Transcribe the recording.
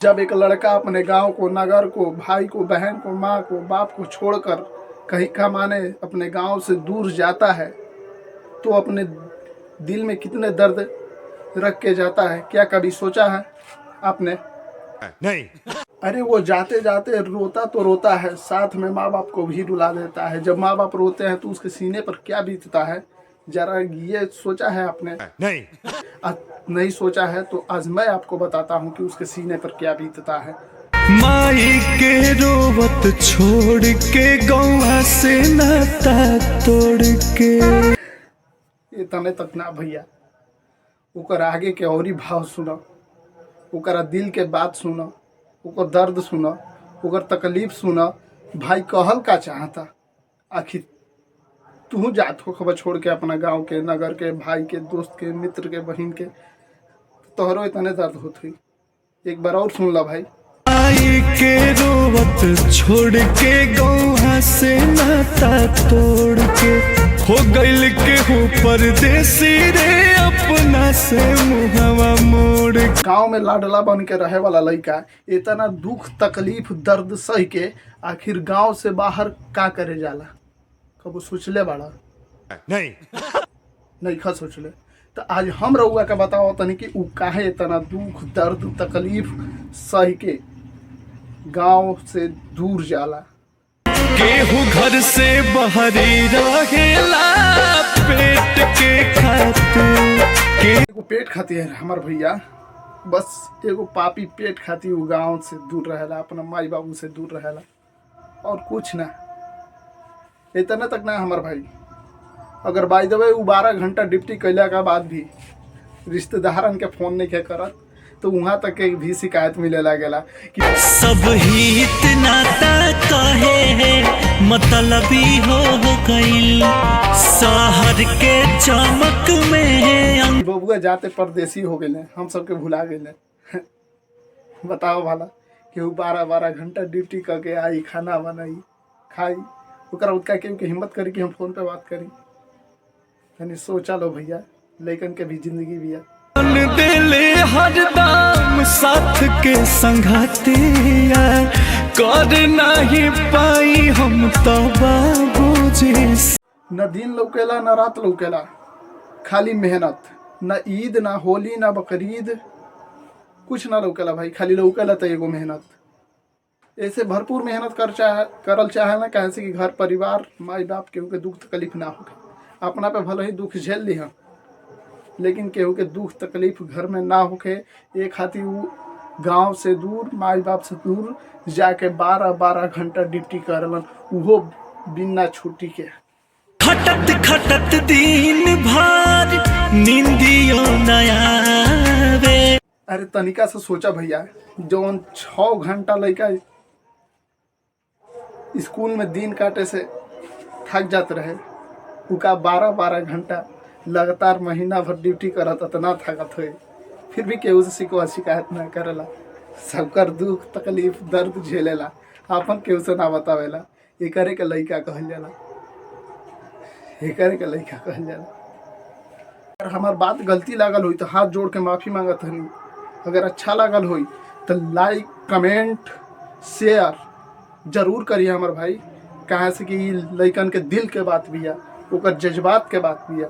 जब एक लड़का अपने गांव को, नगर को, भाई को, बहन को, माँ को, बाप को छोड़कर कहीं कमाने अपने गांव से दूर जाता है तो अपने दिल में कितने दर्द रख के जाता है, क्या कभी सोचा है आपने? नहीं। अरे वो जाते जाते रोता तो रोता है, साथ में माँ बाप को भी रुला देता है। जब माँ बाप रोते हैं तो उसके सीने पर क्या बीतता है, जरा ये सोचा है आपने? नहीं। नहीं सोचा है तो आज मैं आपको बताता हूँ कि उसके सीने पर क्या बीतता है। माई के रोवत छोड़ के गौवा से नाता तोड़ के। इतने तक ना भैया, ओकर आगे के और ही भाव सुनो, ओकरा दिल के बात सुनो, ओकर दर्द सुनो, ओकर तकलीफ सुनो। भाई कहल का चाहता, आखिर तू जात हो खबर छोड़ के अपना गांव के, नगर के, भाई के, दोस्त के, मित्र के, बहन के, तोहरो इतने दर्द होत हुई। एक बार और सुन ला भाई। माई के रोवत छोड़ के गौवा से नाता तोड़ के, हो गइल के हो परदेसी रे अपना से मुहवा मोड़। गांव में लाडला बन के रहे वाला लड़का इतना दुख तकलीफ दर्द सह के आखिर गांव से बाहर का करे जाला, कबो सोचले बाड़ा? नहीं खा सोचले। तो आज हम रउआ के बताओ तनी कि उ काहे इतना दुख दर्द तकलीफ सह के गांव से दूर जाला। केहू घर से बहरी रहेला पेट के खातिर। एगो पेट खाती है हमार भैया, बस एगो पापी पेट खाती उ गांव से दूर रहेला, अपना माई बाबू से दूर रहेला, और कुछ ना। इतना तक ना हमार भाई, अगर बाय द वे 12 घंटा ड्यूटी कैला के बाद भी रिश्तेदारन के फोन नहीं के करत तो वहाँ तक के भी शिकायत मिले लागेला कि सब ही इतना कहे है मतलबी हो गई शहर के चमक में। बबुआ जाते परदेसी हो गए, हम सबके भुला गए। बताओ भला कि 12-12 घंटा ड्यूटी करके आई, खाना बनाई, खाई, ओकरा उनका के हिम्मत करी कि हम फोन पे बात करी। यानी सोचा लो भैया, लेकिन के भी जिंदगी भी है। दिले हरदम साथ के संगतिया कर नहीं पाई हम तो बाबूजी। न दिन लौकेला न रात लौकेला, खाली मेहनत। न ईद, न होली, न बकरीद, कुछ ना लौकेला भाई, खाली लौकेला तो एगो मेहनत। ऐसे भरपूर मेहनत करल चाहे ना, कहे से कि घर परिवार माई बाप केहू के दुख तकलीफ ना हो। अपना पे भले ही दुख झेल ली हम, लेकिन केहू के दुख तकलीफ घर में ना होके एक खातिर वो गांव से दूर, माई बाप से दूर जाके 12-12 घंटा ड्यूटी करलन, उहो बिना छुट्टी के। खटत खटत दिन भर नींदियो नया वे। अरे तनिका से सोचा भैया, जौन 6 घंटा लड़का स्कूल में दिन काटे से थक जाते रहे, उनका 12-12 घंटा लगातार महीना भर ड्यूटी करत, इतना थकत हुए फिर भी केहू से शिकायत ना करेला। सबकर दुख तकलीफ दर्द झेलेला, अपन केहू से ना बतावेला। एकरे के लड़का कहल जाला, एकरे के लड़का कहल जाला। अगर हमार बात गलती लागल हुई तो हाथ जोड़ के माफ़ी मांगत हनी। अगर अच्छा लागल हुई तो लाइक, कमेंट, शेयर जरूर करिए हमार भाई, कहाँ से कि लड़कन के दिल के बात भी है, ओकर जज्बात के बात भी है।